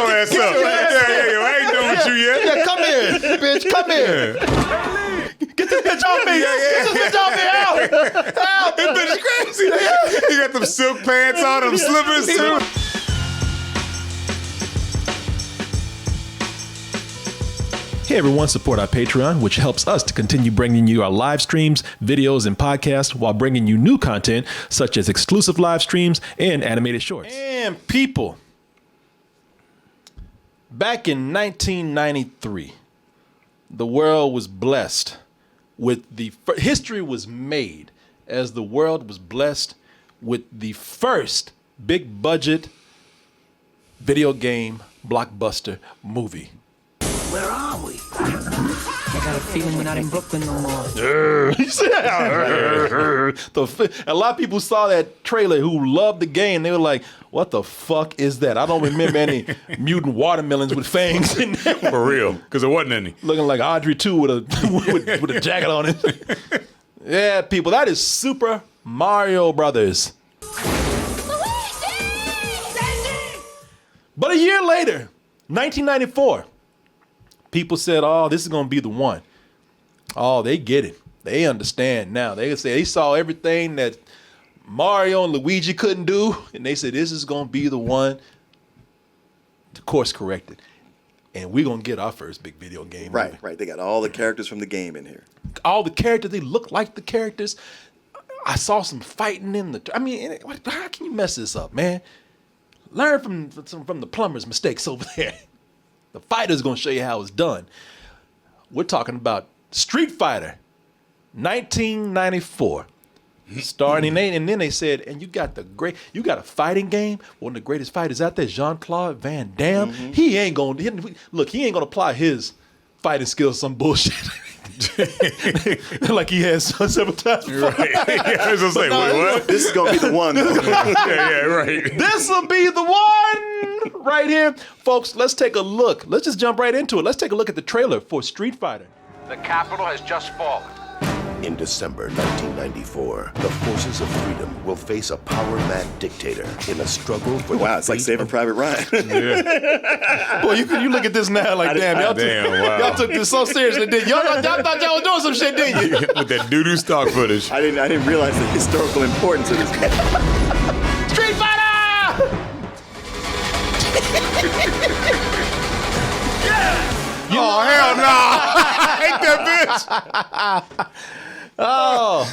your ass up. Yeah, I ain't done with you yet. Yeah, come here, bitch, come here. Get this bitch off me. Get this bitch off me. Help. This bitch is crazy. He got them silk pants on, them slippers too. Hey everyone, support our Patreon, which helps us to continue bringing you our live streams, videos, and podcasts while bringing you new content such as exclusive live streams and animated shorts. And people, back in 1993, the world was blessed with history was made as the world was blessed with the first big budget video game blockbuster movie. Where are we? I got a feeling we're not in Brooklyn no more. A lot of people saw that trailer who loved the game. They were like, what the fuck is that? I don't remember any mutant watermelons with fangs in there. For real, because there wasn't any. Looking like Audrey 2 with a jacket on it. Yeah, people, that is Super Mario Brothers. But a year later, 1994, people said, oh, this is going to be the one. Oh, they get it. They understand now. They say they saw everything that Mario and Luigi couldn't do, and they said, this is going to be the one to course correct it. And we're going to get our first big video game. Right. They got all the characters from the game in here. All the characters, they look like the characters. I saw some fighting in the... I mean, how can you mess this up, man? Learn from the plumber's mistakes over there. The fighter's going to show you how it's done. We're talking about Street Fighter, 1994. Starting, and then they said, and you got a fighting game. One of the greatest fighters out there, Jean-Claude Van Damme. Mm-hmm. He ain't going to apply his fighting skills to some bullshit. Like he has several times before. Right. Yeah, I was going to say, wait, what? This is going to be the one. Yeah, right. This will be the one right here. Folks, let's take a look. Let's just jump right into it. Let's take a look at the trailer for Street Fighter. The capital has just fallen. In December 1994, the forces of freedom will face a power-mad dictator in a struggle for wow, it's like Saving Private Ryan. Yeah. Boy, you look at this now like, y'all took this so seriously, didn't you? Y'all thought y'all was doing some shit, didn't you? With that doo-doo stock footage. I didn't realize the historical importance of this game. Street Fighter! Oh, hell no! I hate that bitch! Oh,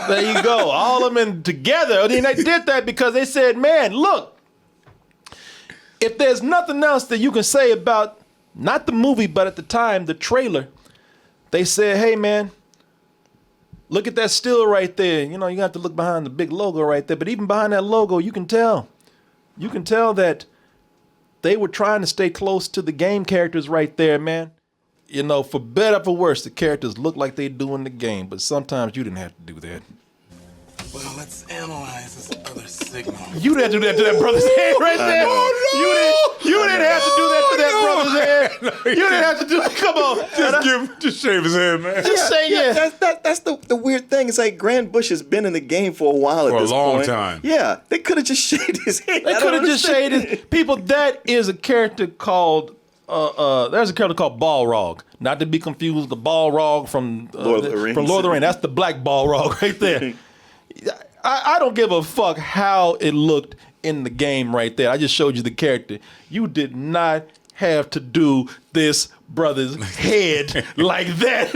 there you go. All of them together. I mean, they did that because they said, man, look, if there's nothing else that you can say about, not the movie, but at the time, the trailer, they said, hey, man, look at that still right there. You know, you have to look behind the big logo right there. But even behind that logo, you can tell that they were trying to stay close to the game characters right there, man. You know, for better or for worse, the characters look like they do in the game, but sometimes you didn't have to do that. Well, let's analyze this other signal. You didn't have to do that to that brother's head right there. Oh, no! You didn't have to do that to that brother's head. You didn't have to do it. Come on. Just shave his head, man. Just say yeah. That's the weird thing. It's like Grand Bush has been in the game for a while for at this a long point. time. Yeah, they could have just shaved his head. They could have just shaved his... People, that is a character called... there's a character called Balrog, not to be confused with the Balrog from Lord of the Rings. That's the black Balrog right there. I don't give a fuck how it looked in the game right there. I just showed you the character. You did not have to do this brother's head like that.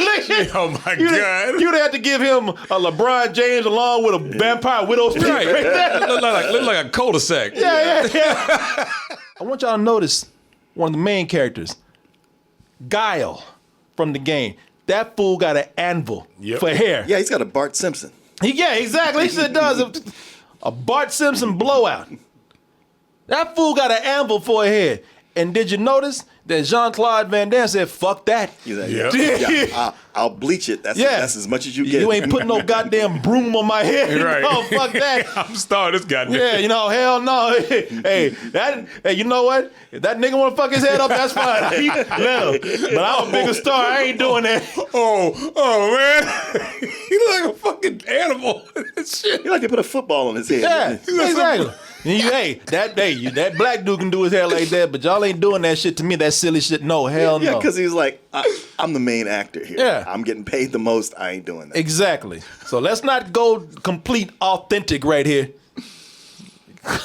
Oh my God. You'd have to give him a LeBron James along with a vampire widow streak right there. Look like a cul-de-sac. Yeah. I want y'all to notice one of the main characters, Guile from the game. That fool got an anvil for hair. Yeah, he's got a Bart Simpson. Yeah, exactly. He said does a Bart Simpson blowout. That fool got an anvil for a head. And did you notice that Jean-Claude Van Damme said, fuck that. He's like, I'll bleach it. That's as much as you get. You ain't putting no goddamn broom on my head. Right. No, fuck that. I'm starting this goddamn. Yeah, you know, hell no. Hey, you know what? If that nigga want to fuck his head up, that's fine. Let him. But I'm a bigger star. I ain't doing that. Oh man. He look like a fucking animal. Shit. He like they put a football on his head. Yeah, exactly. That black dude can do his hair like that, but y'all ain't doing that shit to me. That silly shit. No, hell Yeah, no. because he's like, I'm the main actor here. Yeah. I'm getting paid the most. I ain't doing that. Exactly. So let's not go complete authentic right here.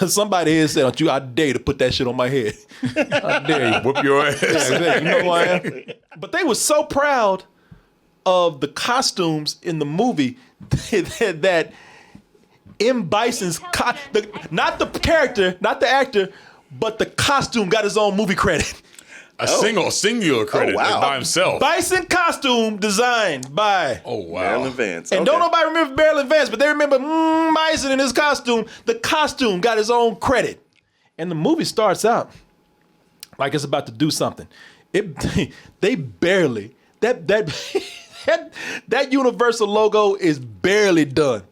Somebody here said, "Don't you? I dare you to put that shit on my head. I dare you." Whoop your ass. Yeah, exactly. You know who I am. But they were so proud of the costumes in the movie that M. Bison's not the character, not the actor, but the costume got his own movie credit. A singular credit wow. by himself. Bison costume designed by. Oh wow. Marilyn Vance. And don't nobody remember Marilyn Vance, but they remember Bison in his costume. The costume got his own credit. And the movie starts out like it's about to do something. They barely that Universal logo is barely done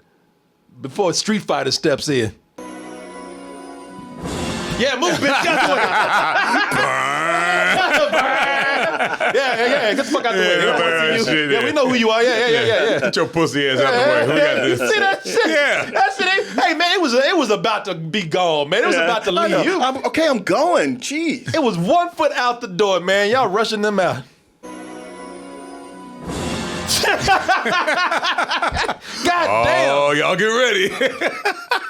before Street Fighter steps in. Yeah, move, bitch. Get out the way. Yeah. Get the fuck out the way. We don't wanna see you. Shit, Yeah, we know who you are. Yeah. Get your pussy ass out the way. Who got this? See that shit? Yeah. That shit. Hey man, it was about to be gone, man. It was about to leave. I'm going. Jeez. It was 1 foot out the door, man. Y'all rushing them out. God damn. Oh, y'all get ready.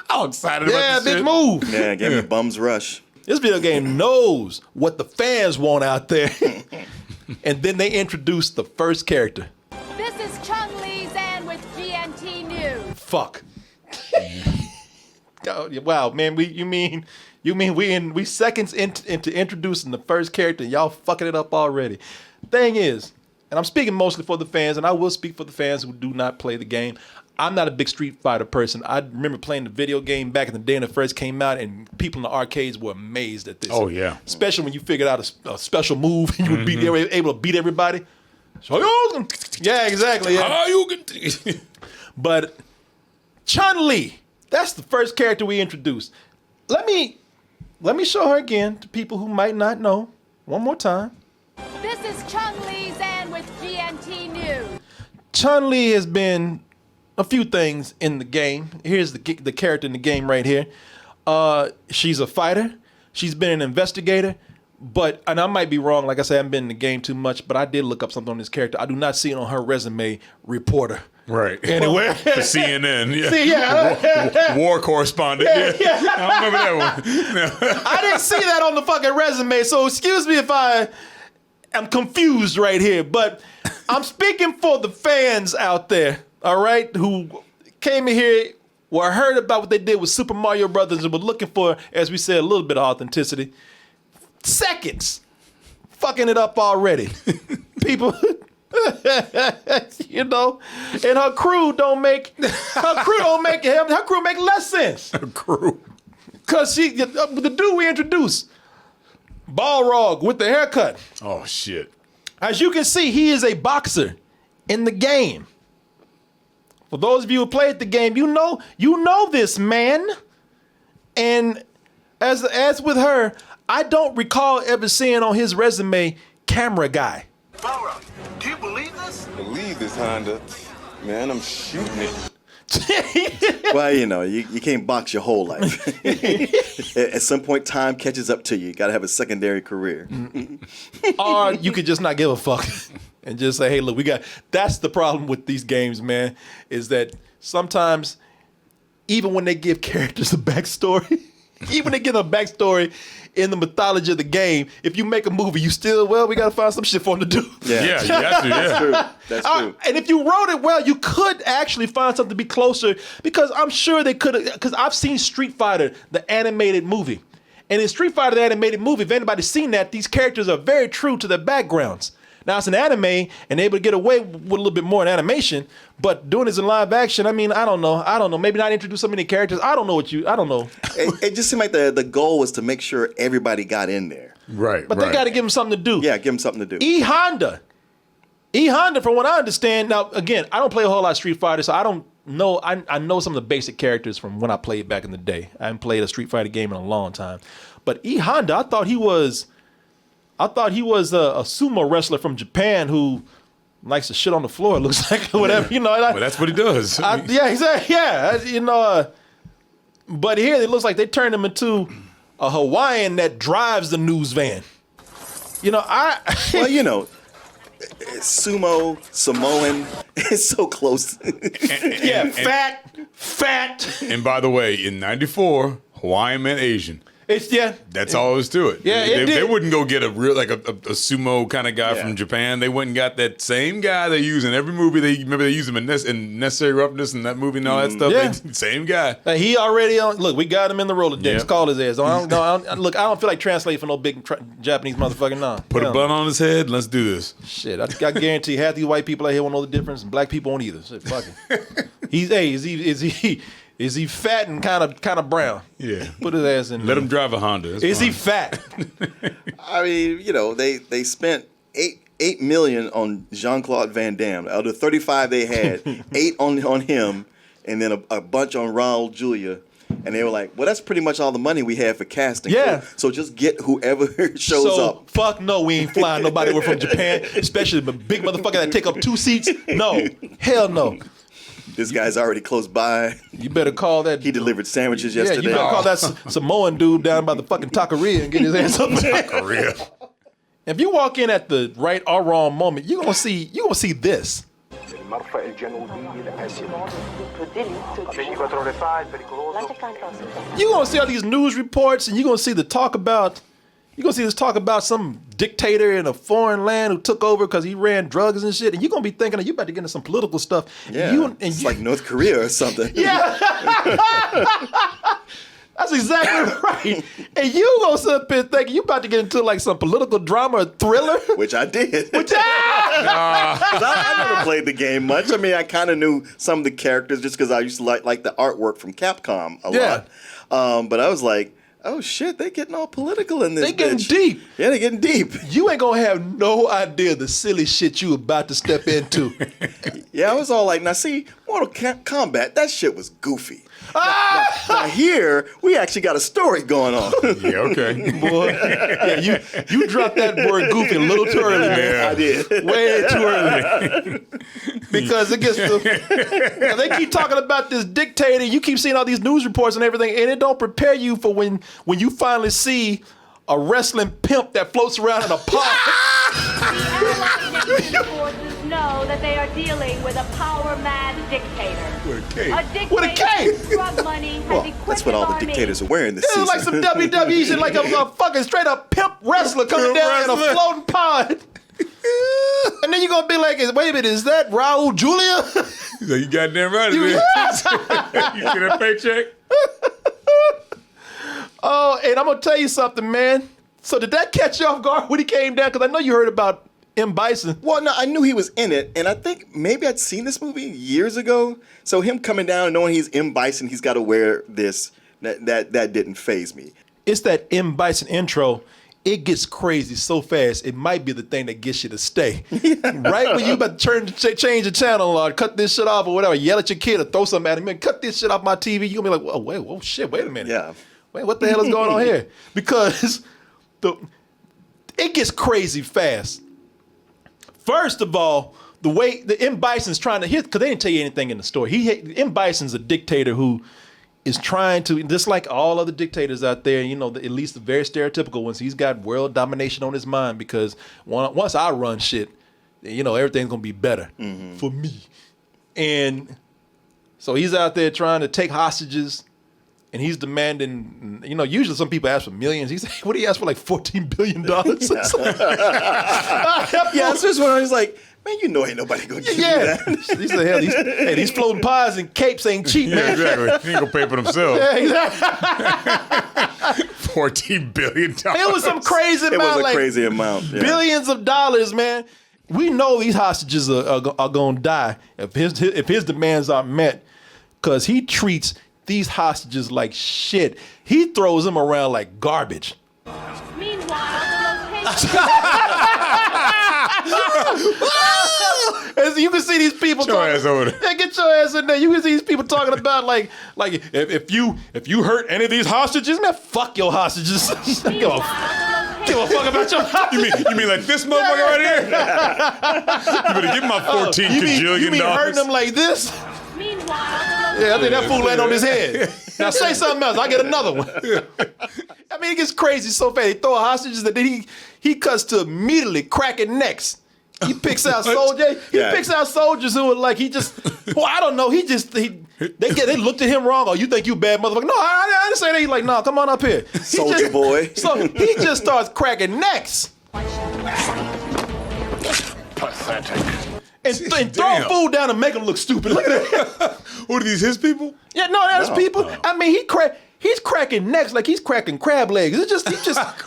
I'm excited Yeah, about this bitch, shit. move. Yeah, gave me bums rush. This video game knows what the fans want out there. And then they introduced the first character. This is Chun-Li Zan with GNT News. Fuck. Oh, wow, man. You mean we seconds into introducing the first character, and y'all fucking it up already. Thing is, and I'm speaking mostly for the fans, and I will speak for the fans who do not play the game. I'm not a big Street Fighter person. I remember playing the video game back in the day when it first came out, and people in the arcades were amazed at this. Oh, yeah. Especially when you figured out a special move and you would be able to beat everybody. So, yeah, exactly. Yeah. How you can But Chun-Li, that's the first character we introduced. Let me show her again to people who might not know. One more time. This is Chun-Li Zan with GNT News. Chun-Li has been a few things in the game. Here's the character in the game right here. She's a fighter. She's been an investigator. But, and I might be wrong, like I said, I haven't been in the game too much, but I did look up something on this character. I do not see it on her resume, reporter. Right. Anywhere. For CNN. Yeah. See, yeah. War correspondent. Yeah. I remember that one. No. I didn't see that on the fucking resume, so excuse me if I am confused right here, but I'm speaking for the fans out there, all right, who came in here, were heard about what they did with Super Mario Brothers and were looking for, as we said, a little bit of authenticity. Seconds. Fucking it up already. People, you know, and her crew make less sense. Crew. Cause the dude we introduced, Balrog with the haircut. Oh, shit. As you can see, he is a boxer in the game. For those of you who played the game, you know this man. And as with her, I don't recall ever seeing on his resume camera guy. Balrog, do you believe this? Believe this, Honda. Man, I'm shooting it. Well, you know, you can't box your whole life. At some point, time catches up to you. You got to have a secondary career. Or you could just not give a fuck and just say, hey, look, that's the problem with these games, man, is that sometimes even when they give characters a backstory, in the mythology of the game, if you make a movie, you still, we got to find some shit for them to do. Yeah, you have to, That's true. That's true. And if you wrote it well, you could actually find something to be closer, because I'm sure they could have, because I've seen Street Fighter, the animated movie. And in Street Fighter, the animated movie, if anybody's seen that, these characters are very true to their backgrounds. Now, it's an anime, and they're able to get away with a little bit more in animation, but doing this in live action, I mean, I don't know. Maybe not introduce so many characters. I don't know. It just seemed like the goal was to make sure everybody got in there. Right. But they got to give them something to do. Yeah, give them something to do. E Honda, from what I understand, now, again, I don't play a whole lot of Street Fighter, so I don't know. I know some of the basic characters from when I played back in the day. I haven't played a Street Fighter game in a long time. But E Honda, I thought he was a sumo wrestler from Japan who likes to shit on the floor, it looks like, or whatever, you know. Well, that's what he does. Yeah, exactly. Yeah, But here it looks like they turned him into a Hawaiian that drives the news van. You know, Well, you know, sumo, Samoan, it's so close. yeah, fat. And by the way, in '94, Hawaiian meant Asian. It's That's all there is to it. Yeah, it they did. wouldn't go get a real a sumo kind of guy from Japan. They went and got that same guy they use in every movie. They use him in Necessary Roughness and that movie and all that stuff. Yeah. Same guy. He already on. Look, we got him in the Rolodex. Yep. Call his ass. I don't feel like translating for no big Japanese motherfucking nah. Put Hell a bun on his head. Let's do this. Shit, I guarantee half these white people out here won't know the difference, and black people won't either. Shit, fuck it. Is he fat and kind of brown? Yeah. Put his ass in. Let him drive a Honda. It's Is fine. he fat? I mean, you know, they spent $8 million on Jean-Claude Van Damme. Out of the 35 they had, 8 on him, and then a bunch on Raul Julia. And they were like, well, that's pretty much all the money we have for casting. Yeah. So just get whoever shows up. Fuck no, we ain't flying nobody over from Japan, especially the big motherfucker that take up 2 seats. No, hell no. This guy's already close by. You better call that. He delivered sandwiches Yeah, yesterday. you better call that Samoan dude down by the fucking taqueria and get his ass up there. Taqueria. If you walk in at the right or wrong moment, you're gonna see this. You're gonna see all these news reports, and you're gonna see the talk about. You're gonna see this talk about some dictator in a foreign land who took over because he ran drugs and shit, and you're gonna be thinking you about to get into some political stuff. Yeah, it's like North Korea or something. Yeah. That's exactly right. And you gonna sit up here thinking you about to get into like some political drama or thriller. Which I did. I never played the game much. I mean, I kind of knew some of the characters just because I used to like the artwork from Capcom a lot. But I was like, oh shit, they getting all political in this. They getting bitch. deep. Yeah, they getting deep. You ain't gonna have no idea the silly shit you about to step into. Yeah, I was all like, now see, Mortal Kombat, that shit was goofy. Now here, we actually got a story going on. Yeah, okay. Boy, yeah, you dropped that word goofy a little too early, man. Yeah. I did. Way too early. Because it gets they keep talking about this dictator. You keep seeing all these news reports and everything, and it don't prepare you for when you finally see a wrestling pimp that floats around in a pot. Forces know that they are dealing with a power-mad dictator. With a cake. A dictator With a cake. whose drug money has Well, equipped that's what all the his army. dictators are wearing this This season. is like some WWE shit, like a fucking straight up pimp wrestler coming down in a wrestler. floating pod. And then you're gonna be like, wait a minute, is that Raul Julia? He's like, you goddamn right, it is. You get a paycheck? Oh, and I'm gonna tell you something, man. So did that catch you off guard when he came down? Because I know you heard about M. Bison. Well, no, I knew he was in it, and I think maybe I'd seen this movie years ago. So him coming down and knowing he's M. Bison, he's got to wear this. That didn't faze me. It's that M. Bison intro. It gets crazy so fast. It might be the thing that gets you to stay. Right when you about to change the channel or cut this shit off or whatever, yell at your kid or throw something at him, man, cut this shit off my TV. You're gonna be like, whoa, shit, wait a minute. Yeah. Wait, what the hell is going on here? Because it gets crazy fast. First of all, the way the M. Bison's trying to hit, because they didn't tell you anything in the story. M. Bison's a dictator who is trying to, just like all other dictators out there, you know, at least the very stereotypical ones, he's got world domination on his mind because once I run shit, you know, everything's going to be better for me. And so he's out there trying to take hostages. And he's demanding, you know, usually some people ask for millions. He's like, what do you ask for, like $14 billion? Yeah, that's just when I was like, man, you know ain't nobody going to give you that. He said, hell, these floating pies and capes ain't cheap, Yeah, man. exactly. He ain't gonna pay for themselves. Yeah, exactly. $14 billion. It was some crazy amount. It was a like, crazy amount. Yeah. Billions of dollars, man. We know these hostages are going to die if his demands aren't met because he treats these hostages like shit. He throws them around like garbage. Meanwhile, the location... As you can see these people Get your talking. ass over there. Yeah, get your ass in there. You can see these people talking about like if you hurt any of these hostages, man, fuck your hostages. Give a fuck about your hostages. You mean like this motherfucker right here? You better give my $14 You gajillion mean hurting dollars. them like this? Meanwhile, the Yeah, I think that fool landed on his head. Now say something else. I get another one. I mean, it gets crazy so fast. They throw hostages, and then he cuts to immediately cracking necks. He picks out soldiers. He picks out soldiers who are like well, I don't know. They looked at him wrong. Oh, you think you bad motherfucker? No, I didn't say that. He's like, no, come on up here, Soldier boy. So he just starts cracking necks. Pathetic. And throw food down and make him look stupid. Look at that. What are these, his people? Yeah, no, that's people. I mean, he's cracking necks like he's cracking crab legs. He's just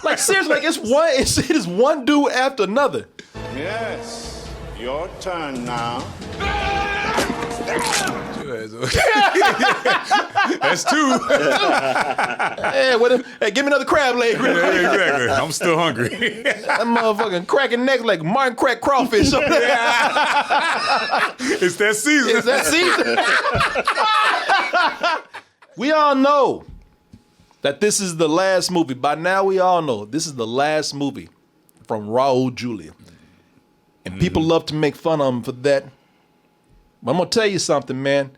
like seriously, like it is one dude after another. Yes, your turn now. That's two. Hey, give me another crab leg. Yeah, exactly. I'm still hungry. That motherfucking cracking necks like Martin crack crawfish. It's that season. It's that season. We all know that this is the last movie. By now, we all know this is the last movie from Raul Julia. And people love to make fun of him for that. But I'm going to tell you something, man.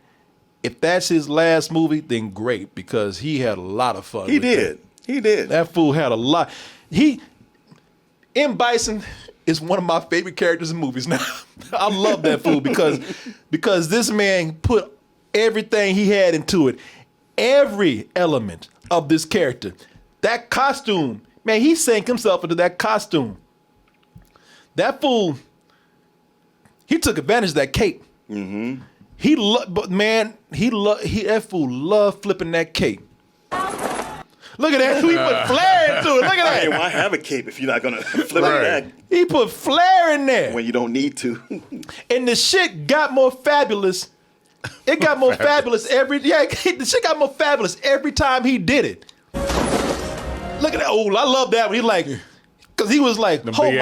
If that's his last movie, then great, because he had a lot of fun. He did. That fool had a lot. M. Bison is one of my favorite characters in movies now. I love that fool because this man put everything he had into it. Every element of this character. That costume, man, he sank himself into that costume. That fool, he took advantage of that cape. Mm-hmm. That fool loved flipping that cape. Look at that. He put flair into it. Look at that. Hey, why have a cape if you're not gonna flip it back? He put flair in there when you don't need to. And the shit got more fabulous. It got more fabulous the shit got more fabulous every time he did it. Look at that. Oh, I love that one. He like, cause he was like, hold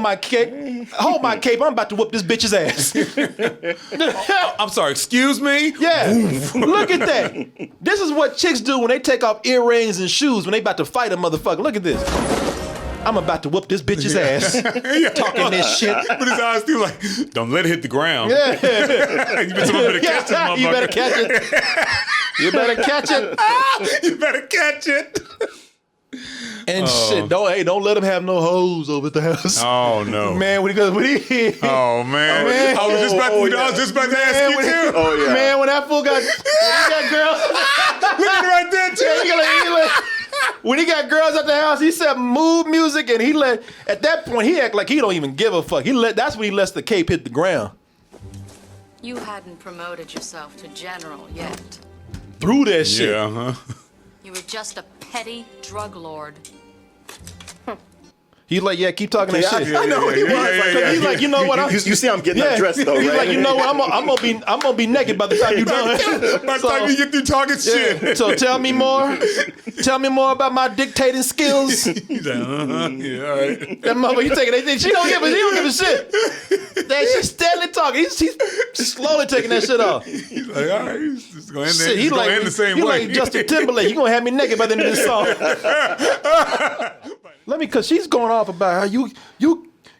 my cape. Hold my cape. I'm about to whoop this bitch's ass. I'm sorry, excuse me? Yeah. Look at that. This is what chicks do when they take off earrings and shoes when they about to fight a motherfucker. Look at this. I'm about to whoop this bitch's ass. Talking this shit. But his eyes still like, don't let it hit the ground. Yeah. You better catch this motherfucker. You better catch it. You better catch it. You better catch it. And shit, don't let him have no hoes over at the house. Oh no, man! Oh man! I was just about to ask you too. Oh yeah, man! When that fool got girls, look at right there too. When he got girls at the house, he said mood music, and at that point he act like he don't even give a fuck. That's when he lets the cape hit the ground. You hadn't promoted yourself to general yet. Through that shit. Yeah, You were just a petty drug lord. He's like, yeah, keep talking that shit. I know he was. He's like, you know what? You see, I'm getting undressed though, right? He's like, you know what? I'm gonna be naked by the time you done. By the time you get through talking shit. So tell me more. Tell me more about my dictating skills. He's like, yeah, all right. That mother, you taking that? She don't give a shit. That she's steadily talking. He's slowly taking that shit off. He's like, all right, he's gonna end, Shit, gonna end the same way. He like Justin Timberlake. You gonna have me naked by the end of this song? Cause she's going off about how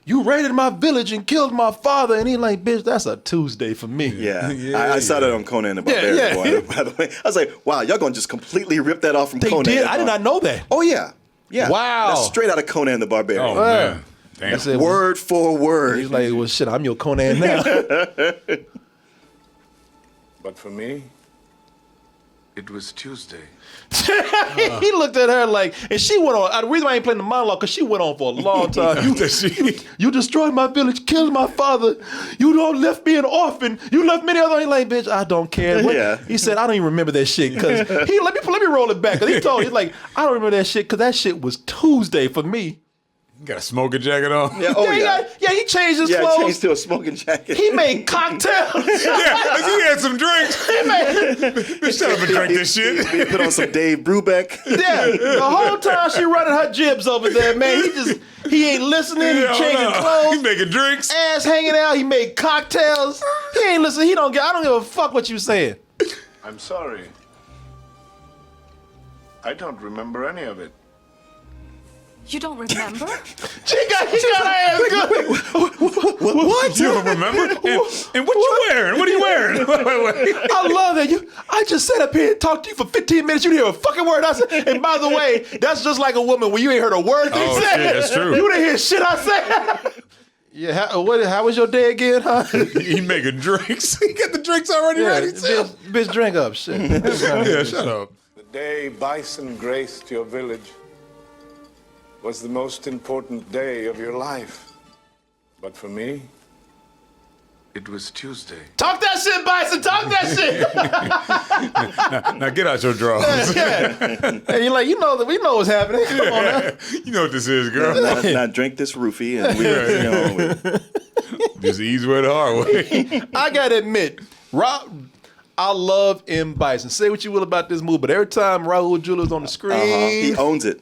you raided my village and killed my father, and he like, bitch, that's a Tuesday for me. Yeah, I saw that on Conan the Barbarian. By the way, I was like, wow, y'all gonna just completely rip that off from Conan? They did. I did not know that. Oh yeah. Wow, that's straight out of Conan the Barbarian. Oh man, damn. Said, word for word. He's like, well, shit, I'm your Conan now. But for me, it was Tuesday. He looked at her like, and she went on. The reason why I ain't playing the monologue, because she went on for a long time. You destroyed my village, killed my father. You don't left me an orphan. You left many other. He like, bitch, I don't care. He said, I don't even remember that shit. Cause let me roll it back. Cause he's like, I don't remember that shit because that shit was Tuesday for me. You got a smoking jacket on? Yeah, he changed his clothes. Changed to a smoking jacket. He made cocktails. He had some drinks. Bitch, shut up and drink this shit. He put on some Dave Brubeck. Yeah, the whole time she running her jibs over there, man. He ain't listening. He changing clothes. He making drinks. Ass hanging out. He made cocktails. He ain't listening. I don't give a fuck what you saying. I'm sorry. I don't remember any of it. You don't remember? She got her ass good. What? You don't remember? And what you wearing? What are you wearing? Wait. I love that. I just sat up here and talked to you for 15 minutes. You didn't hear a fucking word I said. And by the way, that's just like a woman when you ain't heard a word they said. Shit, that's true. You didn't hear shit I said. Yeah, how was your day again, huh? He making drinks. He got the drinks already ready too. Bitch, drink up. Shit. Yeah, shut up. The day Bison graced your village was the most important day of your life. But for me, it was Tuesday. Talk that shit, Bison. Talk that shit. Now get out your drawers. Yeah. And you're like, we know what's happening. Come on now. You know what this is, girl. Now drink this roofie and we Just ease way the hard way. I gotta admit, I love M. Bison. Say what you will about this movie, but every time Raul Julia's on the screen, he owns it.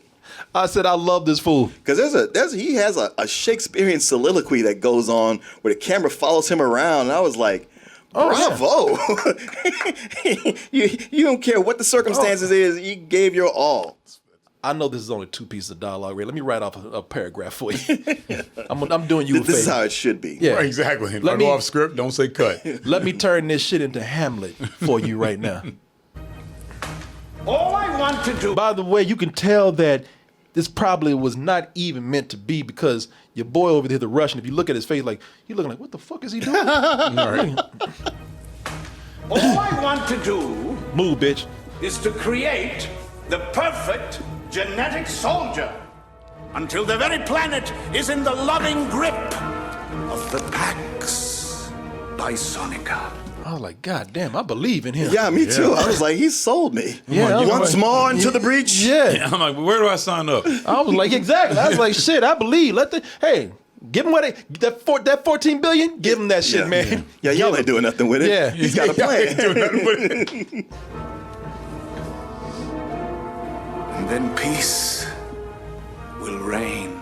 I said I love this fool because he has a Shakespearean soliloquy that goes on where the camera follows him around, and I was like, bravo! you don't care what the circumstances is. You gave your all. I know this is only 2 pieces of dialogue. Ray. Let me write off a paragraph for you. I'm doing you a favor. This is how it should be. Yeah, right, exactly. If I go off script, don't say cut. Let me turn this shit into Hamlet for you right now. All I want to do. By the way, you can tell that this probably was not even meant to be because your boy over there, the Russian, if you look at his face, like he looking like, what the fuck is he doing? All I want to do Move, bitch. is to create the perfect genetic soldier until the very planet is in the loving grip of the Pax Bisonica. I was like, God damn, I believe in him. Yeah, me too. I was like, he sold me. Yeah, Once more into the breach. Yeah. I'm like, where do I sign up? I was like, exactly. I was like, shit, I believe. Give him that 14 billion. Give him that shit, man. Yeah, y'all ain't doing nothing with it. Yeah. He's got a plan. And then peace will reign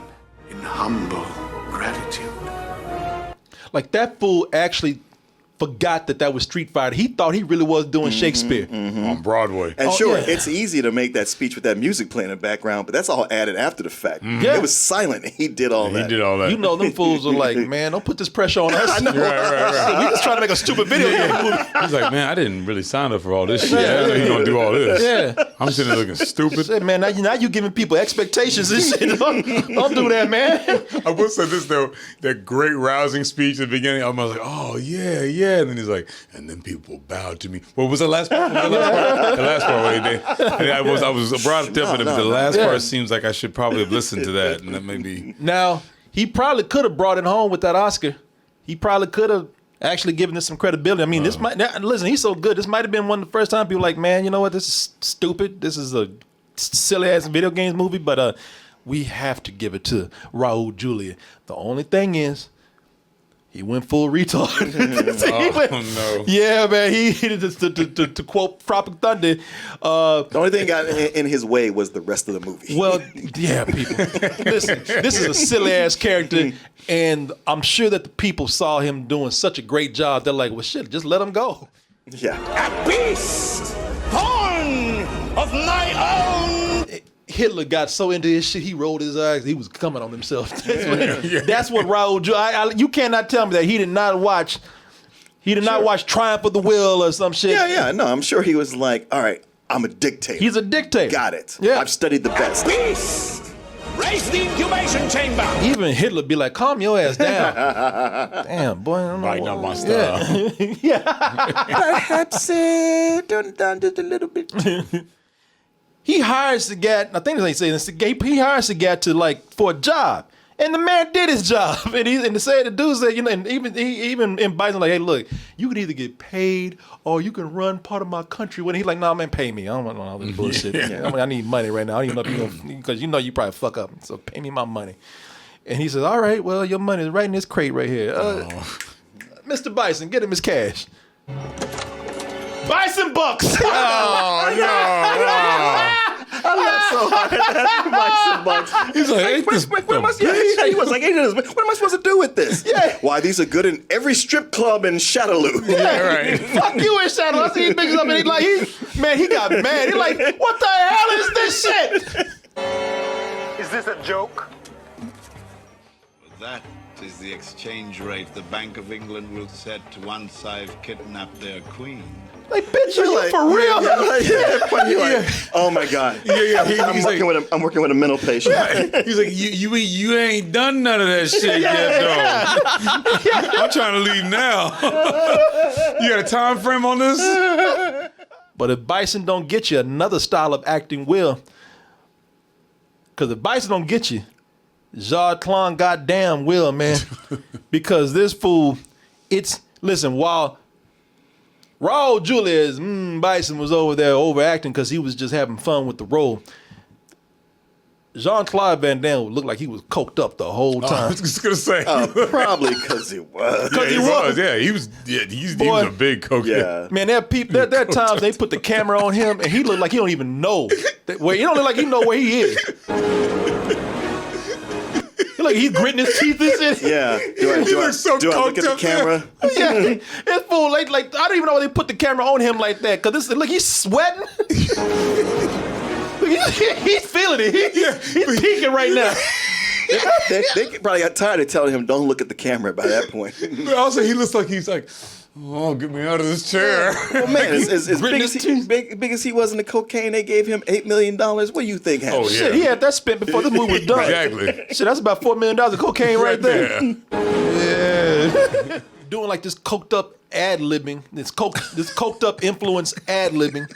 in humble gratitude. Like that fool actually forgot that was Street Fighter. He thought he really was doing Shakespeare. On Broadway. And it's easy to make that speech with that music playing in the background, but that's all added after the fact. Yeah. It was silent. He did all that. He did all that. You know, them fools are like, man, don't put this pressure on us. I know. Right. We just trying to make a stupid video game movie. He's like, man, I didn't really sign up for all this shit. I didn't know you gonna do all this. Yeah. I'm sitting there looking stupid. Shit, man, now you giving people expectations and shit. Don't do that, man. I will say this though, that great rousing speech at the beginning. I was like, oh yeah. And then he's like, and then people bowed to me. What was the last part? The last part. I was brought up, but the last part seems like I should probably have listened to that, and that may be. Now he probably could have brought it home with that Oscar. He probably could have actually given this some credibility. I mean, listen, he's so good. This might have been one of the first time people were like, man, you know what? This is stupid. This is a silly ass video games movie, but we have to give it to Raul Julia. The only thing is, he went full retard. No. Yeah, man. He to quote Tropic Thunder. The only thing got in his way was the rest of the movie. Well, yeah, people. Listen, this is a silly ass character, and I'm sure that the people saw him doing such a great job. They're like, well, shit, just let him go. Yeah. A beast born of my own. Hitler got so into his shit, he rolled his eyes. He was coming on himself. That's what Raul. You cannot tell me that he did not watch. He did not watch Triumph of the Will or some shit. Yeah. No, I'm sure he was like, all right, I'm a dictator. He's a dictator. Got it. Yeah. I've studied the best. Beast, raise the incubation chamber. Even Hitler be like, calm your ass down. Damn, boy. I don't know. Biting up my style. Perhaps turn it down just a little bit. He hires the guy. I think they say this. He hires the guy for a job, and the man did his job. And the dude said, and even in Bison, like, hey, look, you can either get paid or you can run part of my country. When he's like, nah, man, pay me. I don't want all this bullshit. I need money right now. I don't even know if because you probably fuck up. So pay me my money. And he says, all right, well, your money is right in this crate right here. Mr. Bison, get him his cash. Bison Bucks. Oh no! I laughed so hard at that. Bison Bucks. He's like, what am I supposed to do with this? Yeah. Why, these are good in every strip club in Shadaloo. Yeah, right. Fuck you in Shadaloo. I see he picks up and he got mad. He's like, what the hell is this shit? Is this a joke? That is the exchange rate the Bank of England will set once I've kidnapped their queen. Like, bitch, are you for real? Oh my God. Yeah. I'm working with a mental patient. He's like, you ain't done none of that shit yet, though. I'm trying to leave now. You got a time frame on this? But if Bison don't get you, another style of acting will. Because if Bison don't get you, Jean-Claude goddamn will, man. Because this fool, listen, while Raul Julia's Bison was over there overacting because he was just having fun with the role, Jean-Claude Van Damme would look like he was coked up the whole time. I was just gonna say, probably because he was. Yeah, he was. Yeah, he was. Yeah, he was a big coke. Yeah, man. There are times they put the camera on him and he looked like he don't even know. He don't look like he know where he is. He like he's gritting his teeth and shit. Yeah. Do I look at the camera? Yeah. It's fool like I don't even know why they put the camera on him like that. Cause this look, he's sweating. He's feeling it. He's peeking right now. They probably got tired of telling him don't look at the camera by that point. But also, he looks like he's like, oh, get me out of this chair. Well, man, as big as he was in the cocaine, they gave him $8 million. What do you think happened? Oh, yeah. Shit, he had that spent before the movie was done. Exactly. Shit, that's about $4 million of cocaine right there. Yeah. Doing like this coked up ad-libbing, this coked up influence ad-libbing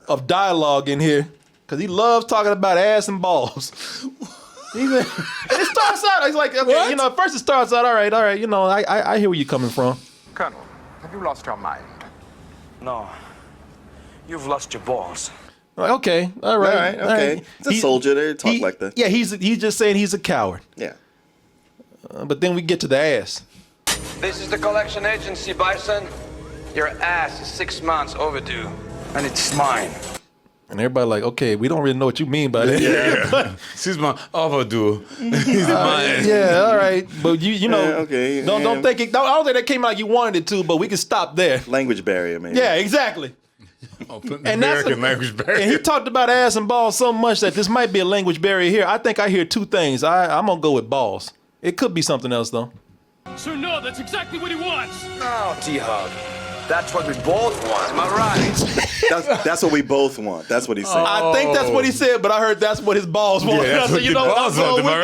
of dialogue in here. Because he loves talking about ass and balls. And it starts out, he's like, okay, you know, at first it starts out, all right, you know, I hear where you're coming from. Colonel, have you lost your mind? No. You've lost your balls. Like, okay, all right. Okay. He's a soldier, they talk like that. Yeah, he's just saying he's a coward. Yeah. But then we get to the ass. This is the collection agency, Bison. Your ass is 6 months overdue. And it's mine. And everybody like, okay, we don't really know what you mean by that. Yeah. She's my overdue. He's mine. Yeah, all right. But you know, okay. Don't think it. I don't think that came out like you wanted it to, but we can stop there. Language barrier, maybe. Yeah, exactly. American language barrier. And he talked about ass and balls so much that this might be a language barrier here. I think I hear two things. I'm gonna go with balls. It could be something else though. Sir, no, that's exactly what he wants. No, T-Hug. That's what we both want. Am I right? That's what we both want. That's what he said. I think that's what he said, but I heard that's what his balls want. Yeah, that's what your balls want. Am I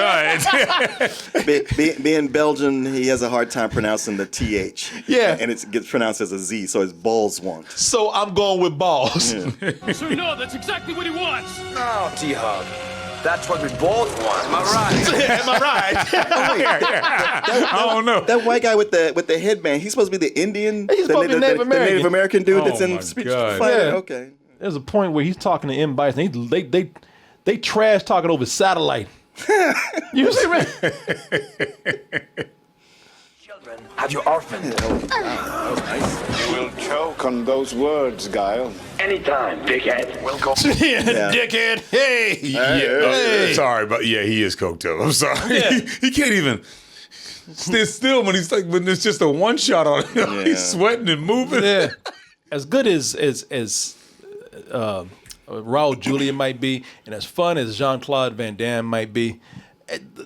right? Being Belgian, he has a hard time pronouncing the TH. Yeah. And it gets pronounced as a Z, so his balls want. So I'm going with balls. Yeah. Sir, no, that's exactly what he wants. No, T-Hug. That's what we both want. Am I right? Am I right? I don't know. That white guy with the headband, he's supposed to be the Indian? He's supposed to be Native American. The Native American dude that's in Speech Fighter? Yeah. Okay. There's a point where he's talking to M. Bison. They trash talking over satellite. You see, man? Children, have you orphaned? You will choke on those words, Guile. Anytime, dickhead. Welcome. Dickhead. Hey. Hey. Sorry, but yeah, he is coked up. I'm sorry. Yeah. He can't even stay still when he's like when there's just a one shot on him. Yeah. He's sweating and moving. Yeah. As good as Raul Julia might be, and as fun as Jean-Claude Van Damme might be,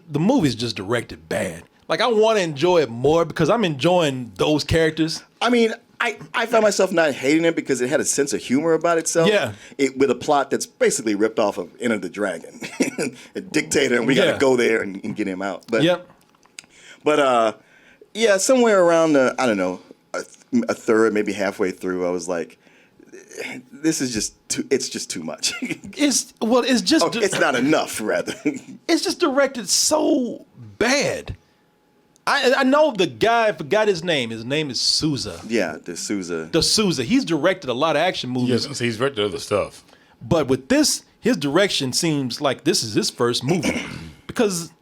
the movie's just directed bad. Like, I want to enjoy it more because I'm enjoying those characters. I mean, I found myself not hating it because it had a sense of humor about itself. Yeah. With a plot that's basically ripped off of Enter the Dragon. A dictator, and we got to go there and get him out. But, yep. But, yeah, somewhere around, I don't know, a third, maybe halfway through, I was like, this is just too much. It's not enough, rather. It's just directed so bad. I know the guy, I forgot his name. His name is Souza. Yeah, De Souza. De Souza. He's directed a lot of action movies. Yes, he's directed other stuff. But with this, his direction seems like this is his first movie. Because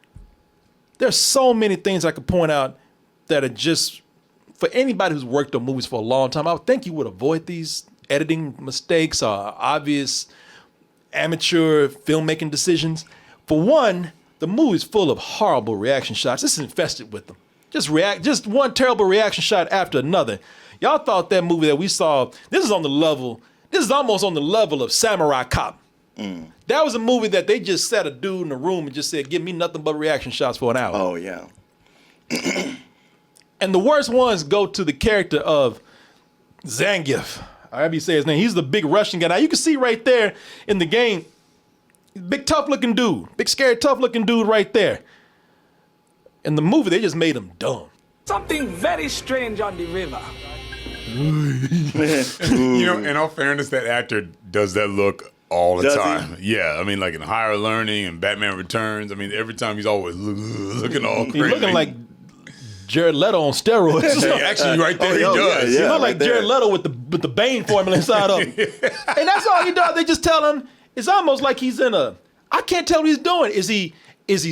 there's so many things I could point out that are just, for anybody who's worked on movies for a long time, I would think you would avoid these editing mistakes or obvious amateur filmmaking decisions. For one, the movie's full of horrible reaction shots. It's infested with them. Just one terrible reaction shot after another. Y'all thought that movie that we saw, this is almost on the level of Samurai Cop. That was a movie that they just sat a dude in the room and just said, give me nothing but reaction shots for an hour. Oh, yeah. And the worst ones go to the character of Zangief. However you say his name. He's the big Russian guy. Now you can see right there in the game, big tough looking dude. Big scary tough looking dude right there. In the movie, they just made him dumb. Something very strange on the river. You know, in all fairness, that actor does that look all the Does time. Yeah, I mean, like in Higher Learning and Batman Returns. I mean, every time he's always looking all crazy. He's looking like Jared Leto on steroids. Actually, right there, he does. He look like Jared Leto with the Bane formula inside of him. And that's all he does. They just tell him, it's almost like he's in a, I can't tell what he's doing. Is he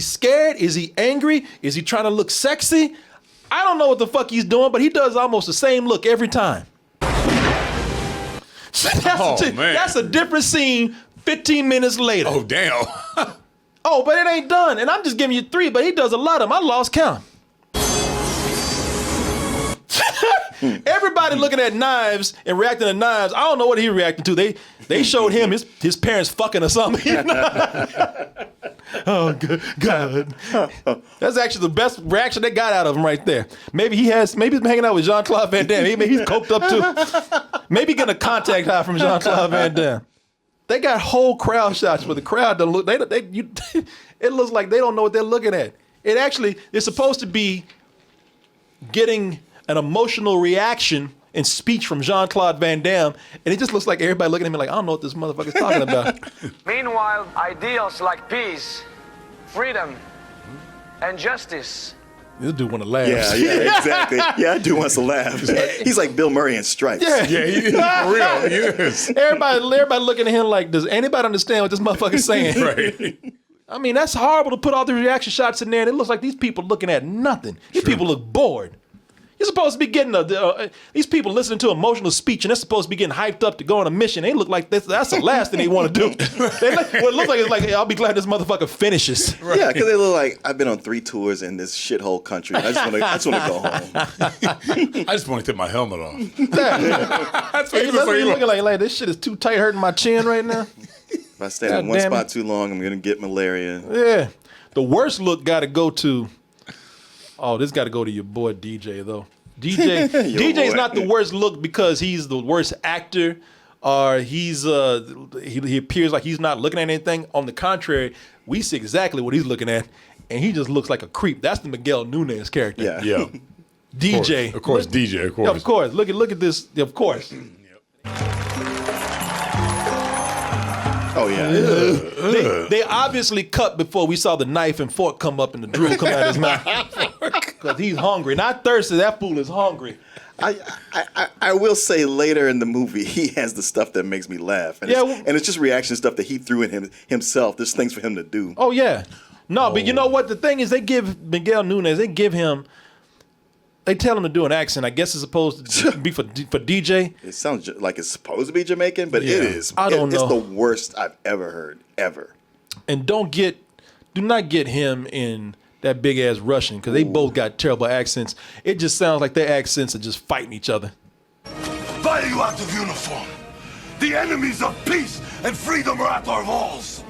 scared? Is he angry? Is he trying to look sexy? I don't know what the fuck he's doing, but he does almost the same look every time. That's a different scene 15 minutes later. Oh, damn. Oh, but it ain't done. And I'm just giving you 3, but he does a lot of them. I lost count. Everybody looking at knives and reacting to knives. I don't know what he reacting to. They showed him his parents fucking or something. Oh, good God. That's actually the best reaction they got out of him right there. Maybe he's hanging out with Jean-Claude Van Damme. Maybe he's coked up too. Maybe getting a contact high from Jean-Claude Van Damme. They got whole crowd shots where the crowd don't look. It looks like they don't know what they're looking at. It actually is supposed to be getting an emotional reaction and speech from Jean-Claude Van Damme, and it just looks like everybody looking at me like, I don't know what this motherfucker's talking about. Meanwhile, ideals like peace, freedom, and justice. This dude want to laugh. Yeah, exactly. Yeah, I do want to laugh. He's like Bill Murray in Stripes. Yeah, he's for real. He is. Everybody looking at him like, does anybody understand what this motherfucker's saying? Right. I mean, that's horrible to put all the reaction shots in there, and it looks like these people looking at nothing. These people look bored. You're supposed to be getting these people listening to emotional speech, and they're supposed to be getting hyped up to go on a mission. They look like that's the last thing they want to do. What it looks like is like, hey, I'll be glad this motherfucker finishes. Right. Yeah, because they look like, I've been on 3 tours in this shithole country. I just want to go home. I just want to take my helmet off. That's what you're looking like. This shit is too tight, hurting my chin right now. If I stay in one spot too long, I'm going to get malaria. Yeah. The worst look got to go to, this got to go to your boy DJ, though. DJ's not the worst look because he's the worst actor, or he appears like he's not looking at anything. On the contrary, we see exactly what he's looking at, and he just looks like a creep. That's the Miguel Nunez character. Yeah. DJ. Of course, DJ, of course. Yeah, of course. Look at this. Of course. Oh, yeah. They obviously cut before we saw the knife and fork come up and the drool come out of his mouth. Because he's hungry. Not thirsty. That fool is hungry. I will say later in the movie, he has the stuff that makes me laugh. And, it's just reaction stuff that he threw in himself. There's things for him to do. Oh, yeah. No, but you know what? The thing is, they give Miguel Nunez, they tell him to do an accent. I guess it's supposed to be for DJ. It sounds like it's supposed to be Jamaican, but it is. I don't know. It's the worst I've ever heard, ever. And do not get him in that big ass Russian, because they both got terrible accents. It just sounds like their accents are just fighting each other. Why are you out of uniform? The enemies of peace and freedom are at our walls.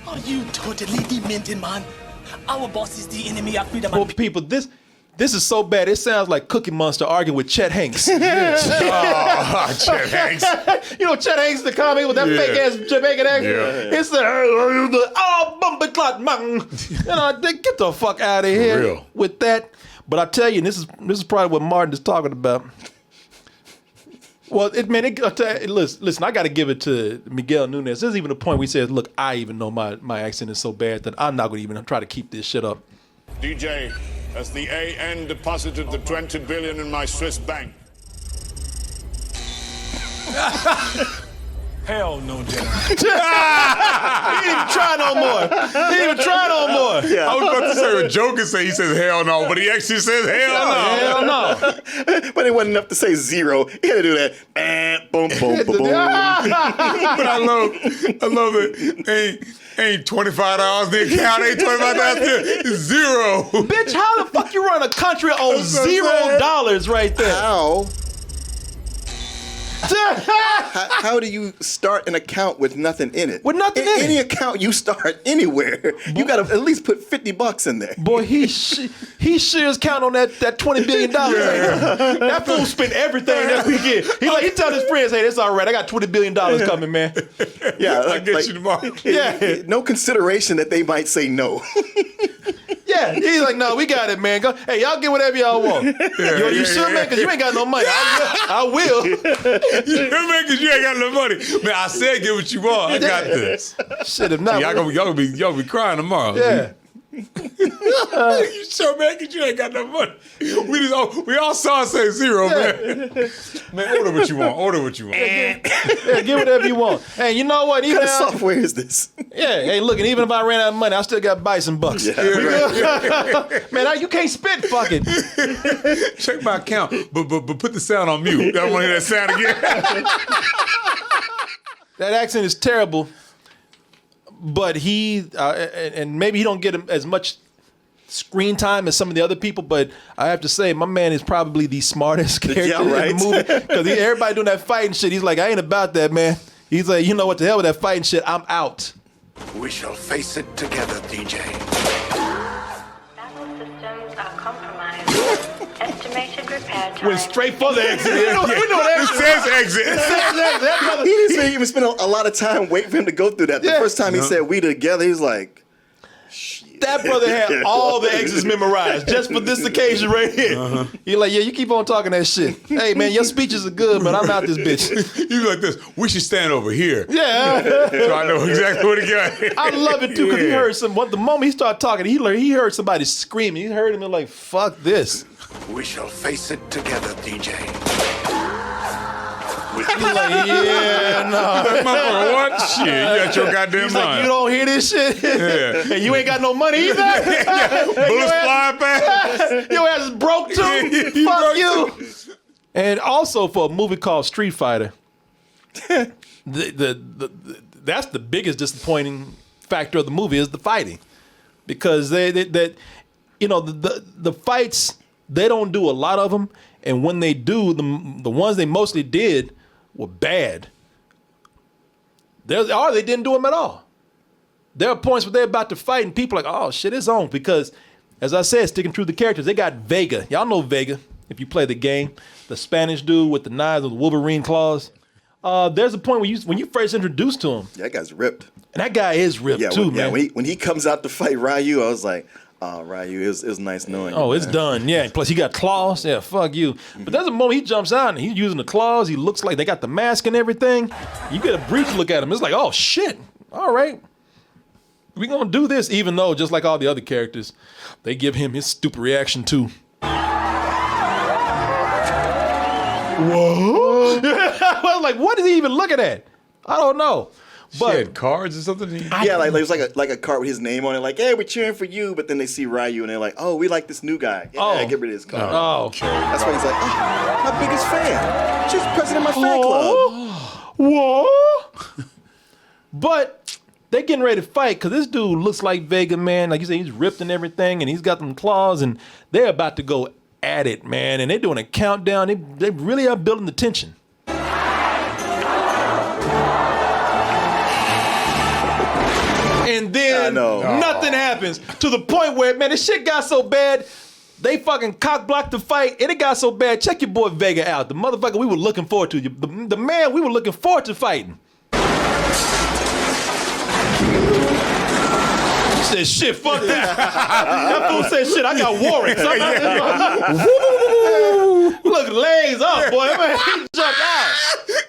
Are you totally demented, man? Our boss is the enemy of freedom. Well, people, this is so bad. It sounds like Cookie Monster arguing with Chet Hanks. Chet Hanks. You know Chet Hanks, the comic with that fake ass Jamaican accent. Yeah. It's the bumper clot man. Get the fuck out of here with that. But I tell you, this is probably what Martin is talking about. Well, listen, I got to give it to Miguel Nunez. There's even a point where he says, "Look, I even know my accent is so bad that I'm not going to even try to keep this shit up." DJ, has the AN deposited the 20 billion in my Swiss bank? Hell no, General. He didn't even try no more. Yeah. I was about to say what Joker say. He says hell no, but he actually says hell no. Hell no. But it wasn't enough to say 0. He had to do that. Boom, boom, boom, boom. But I love it. Ain't $25 in the account. Ain't $25 0. Bitch, how the fuck you run a country on $0 right there? Ow. How do you start an account with nothing in it? With nothing in it. Any account you start anywhere, you got to at least put $50 in there. Boy, he sure is counting on that $20 billion. That fool spent everything that weekend. He telling his friends, hey, that's all right. I got $20 billion coming, man. Yeah, I'll get you tomorrow. Yeah. No consideration that they might say no. Yeah, he's like, no, we got it, man. Go, hey, y'all get whatever y'all want. You sure, man? Because you ain't got no money. I will. You sure, man? Because you ain't got no money. Man, I said get what you want. I got this. Shit, if not, y'all gonna be crying tomorrow. Yeah. You sure, man? Because you ain't got no money. We all saw it say zero, man. Man, order what you want. Order what you want. Yeah, get whatever you want. Hey, you know what? What kind of software is this? Yeah, hey, look, and even if I ran out of money, I still got Bison Bucks. Yeah, right. Man, you can't spit fucking. Check my account, but put the sound on mute. I don't want to hear that sound again. That accent is terrible, but he and maybe he don't get as much screen time as some of the other people, but I have to say, my man is probably the smartest character in the movie because everybody doing that fighting shit. He's like, I ain't about that, man. He's like, you know what, the hell with that fighting shit, I'm out. We shall face it together, DJ. Battle systems are compromised. Estimated repair time. Went straight for the exit. We know It says exit. He didn't even spend a lot of time waiting for him to go through that. The first time he said we together, he was like, that brother had all the exits memorized just for this occasion right here. He's like, yeah, you keep on talking that shit. Hey, man, your speeches are good, but I'm out this bitch. He's like this. We should stand over here. Yeah. So I know exactly what he got. I love it, too, because he heard the moment he started talking, he heard somebody screaming. He heard him and like, fuck this. We shall face it together, DJ. He's like, yeah, no. Motherfucker, what? Shit, you got your goddamn He's mind. like, you don't hear this shit? Yeah. And you ain't got no money either? Bullets flying past. Your ass is broke, too? Fuck you. And also for a movie called Street Fighter, that's the biggest disappointing factor of the movie is the fighting. Because the fights, they don't do a lot of them. And when they do, the ones they mostly did were bad. Or they didn't do them at all. There are points where they're about to fight and people are like, oh, shit, it's on. Because, as I said, sticking true to the characters, they got Vega. Y'all know Vega, if you play the game. The Spanish dude with the knives with the Wolverine claws. There's a point when you first introduced to him. Yeah, that guy's ripped. And that guy is ripped too, man. When he comes out to fight Ryu, I was like, oh, Ryu, it was nice knowing you. Oh, it's done. Yeah. Plus, he got claws. Yeah, fuck you. But there's a moment he jumps out and he's using the claws. He looks like they got the mask and everything. You get a brief look at him. It's like, oh, shit. All right. We're going to do this, even though, just like all the other characters, they give him his stupid reaction, too. Whoa. I was like, what is he even looking at? I don't know. But she had cards or something? Yeah, like it was like a card with his name on it, like, hey, we're cheering for you, but then they see Ryu and they're like, oh, we like this new guy. Yeah, get rid of his card. Oh, okay. That's why he's like, oh, my biggest fan. She's president of my fan club. Whoa. But they getting ready to fight because this dude looks like Vega, man. Like you said, he's ripped and everything, and he's got them claws, and they're about to go at it, man. And they're doing a countdown. They really are building the tension. And then nothing happens to the point where, man, this shit got so bad, they fucking cock blocked the fight, and it got so bad. Check your boy Vega out. The motherfucker we were looking forward to. The man we were looking forward to fighting. He said, shit, fuck that. That fool said, shit, I got Warwick. Look, legs up, boy. Man, he jumped out.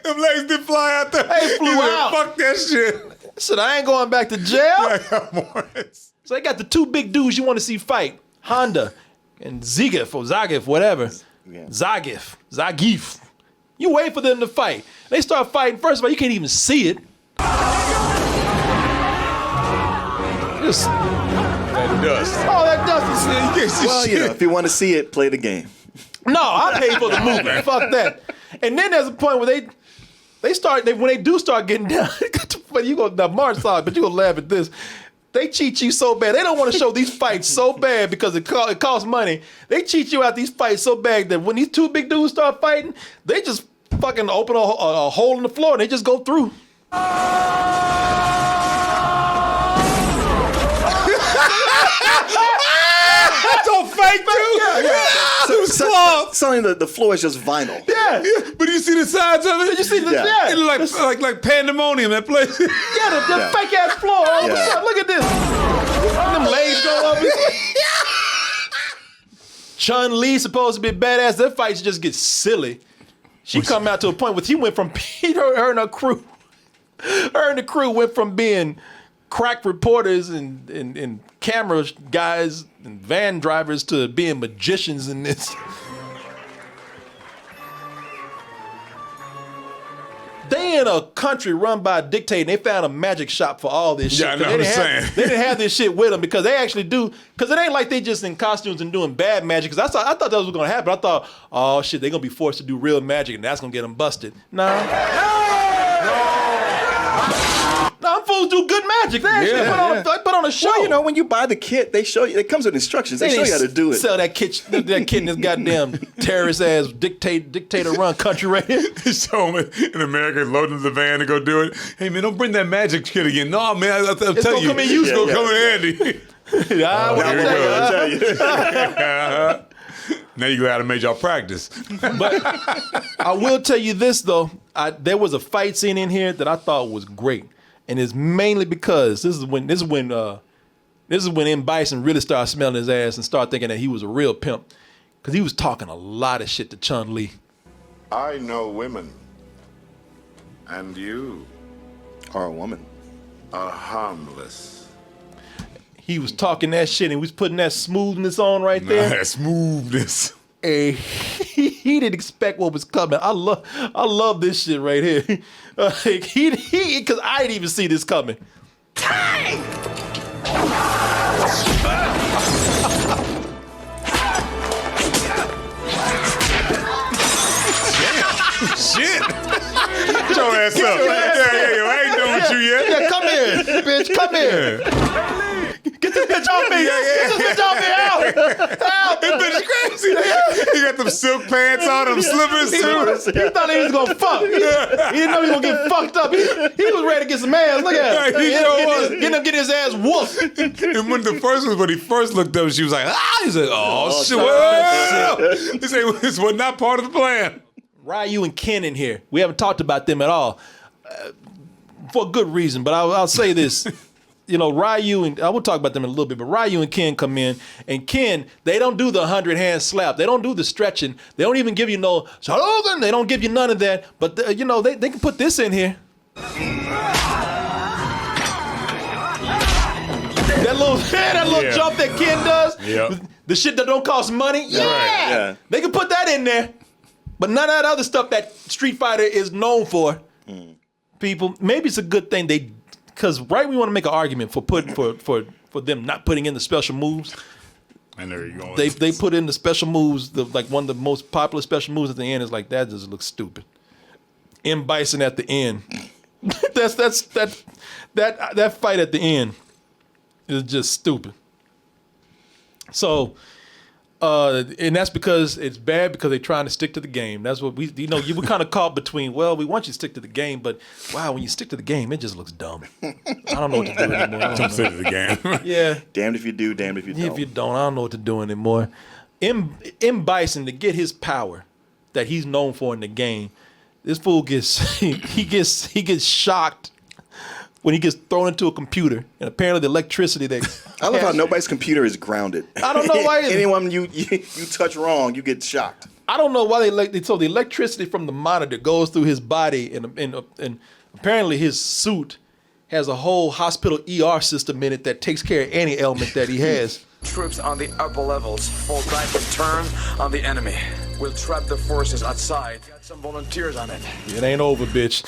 Them legs didn't fly out there. They flew out. Fuck that shit. Said, I ain't going back to jail. So they got the two big dudes you want to see fight. Honda and Zangief, whatever. Yeah. Zangief. You wait for them to fight. They start fighting. First of all, you can't even see it. Just that dust. Oh, that dust is well, you know, if you want to see it, play the game. No, I paid for the movie. Fuck that. And then there's a point where when they do start getting down, but you gonna Mark saw it, but you gonna laugh at this. They cheat you so bad. They don't want to show these fights so bad because it costs money. They cheat you out these fights so bad that when these two big dudes start fighting, they just fucking open a hole in the floor and they just go through. That's all fake too. Something the floor is just vinyl. Yeah. But you see the sides of it? You see the It look like pandemonium, that place. The fake ass floor. Oh, Yeah. look at this. Them legs go up. Chun-Li supposed to be badass. Their fights just get silly. She come out to a point where he went from her and her crew. Her and the crew went from being crack reporters and camera guys and van drivers to being magicians in this. They in a country run by a dictator and they found a magic shop for all this shit. Yeah, I know what I'm saying. They didn't have this shit with them because they actually do, because it ain't like they just in costumes and doing bad magic. Because I thought that was going to happen. I thought, oh shit, they're going to be forced to do real magic and that's going to get them busted. No, fools do good magic. They actually put on a show. Well, when you buy the kit, they show you. It comes with instructions. They show you how to do it. Sell that kit in this goddamn terrorist ass dictator run country right here. So in America, loading the van to go do it. Hey man, don't bring that magic kit again. No man, I'll tell you, come in useful. It's gonna come in handy. Here we go. I'll tell you. Now you glad I made y'all practice. But I will tell you this though, there was a fight scene in here that I thought was great. And it's mainly because this is when M. Bison really started smelling his ass and started thinking that he was a real pimp. Because he was talking a lot of shit to Chun-Li. I know women. And you are a woman. Are harmless. He was talking that shit and we was putting that smoothness on right there. That smoothness. And he didn't expect what was coming. I love this shit right here. Because I didn't even see this coming. Time! Shit! Get your ass up. Yeah, I ain't done with you yet. Yeah, come here, bitch. Come here. Get this bitch off me. Get this bitch off me. Out. This bitch is crazy. He got them silk pants on, them slippers too. He thought he was gonna fuck. He didn't know he was gonna get fucked up. He was ready to get some ass. Look at him. Get his ass whooped. And when he first looked up, she was like, he said, oh shit. Well, this was not part of the plan. Ryu and Ken in here. We haven't talked about them at all. For a good reason, but I'll say this. Ryu and I will talk about them in a little bit, but Ryu and Ken come in, and Ken, they don't do the 100-hand slap. They don't do the stretching. They don't even give you no slogan. They don't give you none of that. But they can put this in here. That little jump that Ken does. Yep. The shit that don't cost money. Yeah. Right, yeah. They can put that in there. But none of that other stuff that Street Fighter is known for. People, maybe it's a good thing because we want to make an argument for them not putting in the special moves. I know you're going. They put in the special moves. Like one of the most popular special moves at the end is like that just looks stupid. M. Bison at the end. that fight at the end is just stupid. So. And that's because it's bad because they're trying to stick to the game. That's what you were kind of caught between, well, we want you to stick to the game, but wow, when you stick to the game, it just looks dumb. I don't know what to do anymore. Don't stick to the game. Yeah. Damned if you do, damned if you don't. If you don't, I don't know what to do anymore. M. Bison, to get his power that he's known for in the game, this fool gets shocked when he gets thrown into a computer, and apparently the electricity that I love how nobody's computer is grounded. I don't know why. Anyone you touch wrong, you get shocked. I don't know why so the electricity from the monitor goes through his body, and apparently his suit has a whole hospital ER system in it that takes care of any ailment that he has. Troops on the upper levels fall back and turn on the enemy. We'll trap the forces outside. Got some volunteers on it. It ain't over, bitch.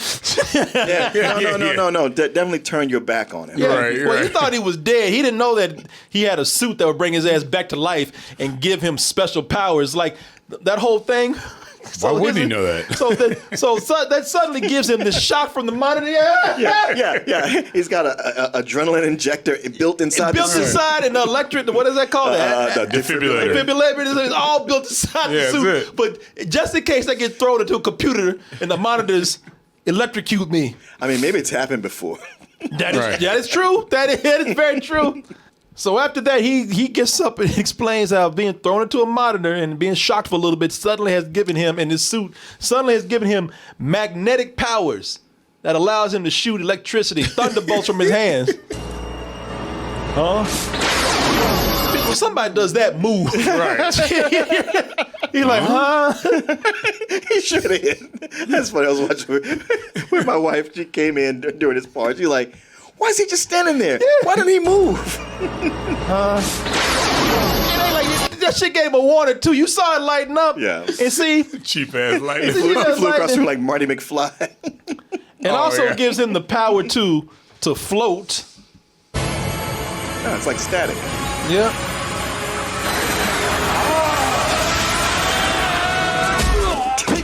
No. Definitely turn your back on it. Yeah. Right. He thought he was dead. He didn't know that he had a suit that would bring his ass back to life and give him special powers. Like that whole thing. Why wouldn't he know that? So that suddenly gives him this shock from the monitor. Yeah. He's got a adrenaline injector built inside. Built inside and the electric. What is that called? The defibrillator. Defibrillator. It's all built inside the suit. That's it. But just in case I get thrown into a computer and the monitors electrocute me. I mean, maybe it's happened before. That is true. That is very true. So after that, he gets up and explains how being thrown into a monitor and being shocked for a little bit suddenly has given him, in his suit, magnetic powers that allows him to shoot electricity, thunderbolts from his hands. Huh? When somebody does that move, right? He's like, huh? He should have. That's funny. I was watching with my wife. She came in during this part. She's like, why is he just standing there? Yeah. Why didn't he move? It ain't like that shit gave him a warning too. You saw it lighting up. Yeah. And see, cheap ass lightning. He flew across through like Marty McFly. And also gives him the power to float. Yeah, it's like static. Yeah.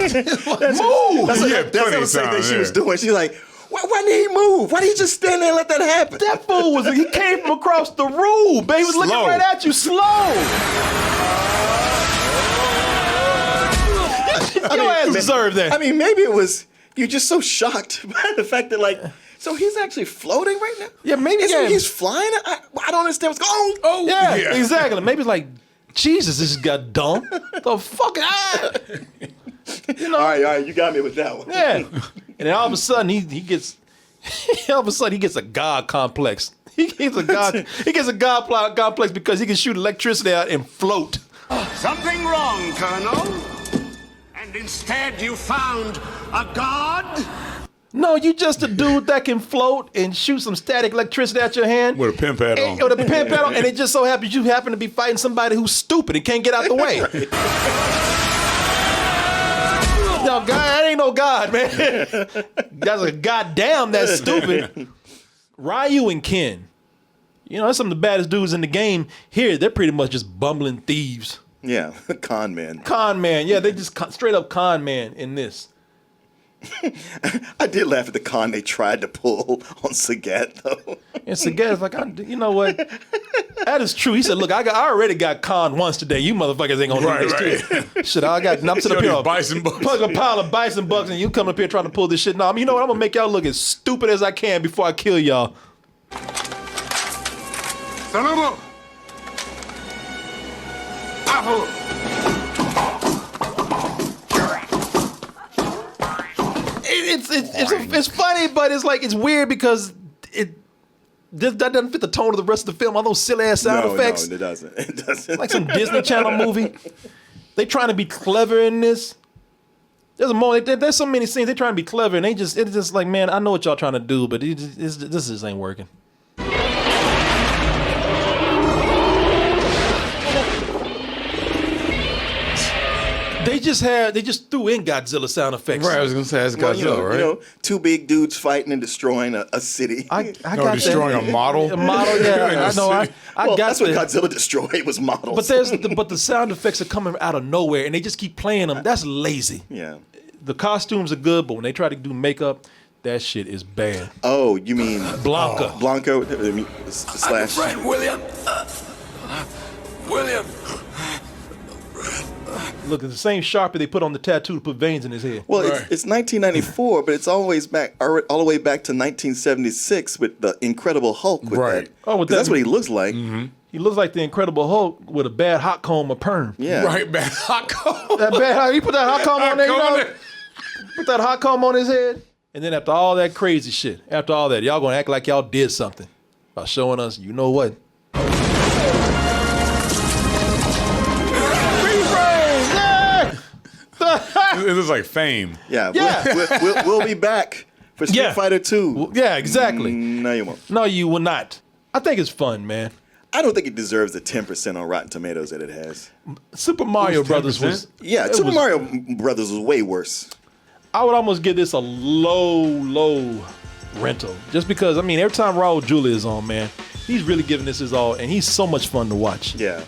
Move! That's the same thing she was doing. She's like, why did he move? Why did he just stand there and let that happen? That fool he came from across the room, baby. He was looking right at you, slow. Your ass deserved that. I mean, maybe it was you're just so shocked by the fact that so he's actually floating right now? Yeah, maybe he's flying? I don't understand what's going on. Oh, yeah, exactly. Maybe it's like, Jesus, this got dumb. The fuck? You know? All right, you got me with that one. Yeah. And then all of a sudden he gets a god complex. He gets a god complex because he can shoot electricity out and float. Something wrong, Colonel. And instead you found a god? No, you just a dude that can float and shoot some static electricity out your hand. With a pin pad on. With a pin pad on, and it just so happens you happen to be fighting somebody who's stupid and can't get out the way. No, God, that ain't no God, man. That's a goddamn that's stupid. Ryu and Ken. You know, that's some of the baddest dudes in the game. Here, they're pretty much just bumbling thieves. Yeah, con man. Con man, yeah, they just straight up con man in this. I did laugh at the con they tried to pull on Sagat, though. And Sagat's like, you know what? That is true. He said, look, I already got con once today. You motherfuckers ain't gonna do this too. Shit, I'm sitting up here, Bison Bucks. Plug a pile of Bison Bucks, and you come up here trying to pull this shit. No, I mean, you know what? I'm gonna make y'all look as stupid as I can before I kill y'all. Saludo. Aho. It's funny, but it's like it's weird because that doesn't fit the tone of the rest of the film. All those silly ass sound effects. No, it doesn't. It doesn't. Like some Disney Channel movie. They trying to be clever in this. There's so many scenes they trying to be clever, and it's just like, man, I know what y'all trying to do, but this just ain't working. They just threw in Godzilla sound effects. Right, I was gonna say that's Godzilla, right? You know, two big dudes fighting and destroying a city. Destroying a model. A model, yeah. I know. I got that's what Godzilla destroyed was models. But the sound effects are coming out of nowhere, and they just keep playing them. That's lazy. Yeah. The costumes are good, but when they try to do makeup, that shit is bad. Oh, you mean Blanca? Blanca slash. I'm your friend, William. William. Look, it's the same Sharpie they put on the tattoo to put veins in his head. Well, it's 1994, but it's all the way back to 1976 with the Incredible Hulk. With that. Oh, that's what he looks like. Mm-hmm. He looks like the Incredible Hulk with a bad hot comb or perm. Yeah, right. Bad hot comb. He put that hot comb on there. You know? Put that hot comb on his head, and then after all that crazy shit, after all that, y'all gonna act like y'all did something by showing us, you know what? It looks like Fame. Yeah. We'll be back for Street Fighter 2. Yeah, exactly. No, you won't. No, you will not. I think it's fun, man. I don't think it deserves the 10% on Rotten Tomatoes that it has. Super Mario Brothers was... Yeah, Super Mario Brothers was way worse. I would almost give this a low rental. Just because, I mean, every time Raul Julia is on, man, he's really giving this his all, and he's so much fun to watch. Yeah.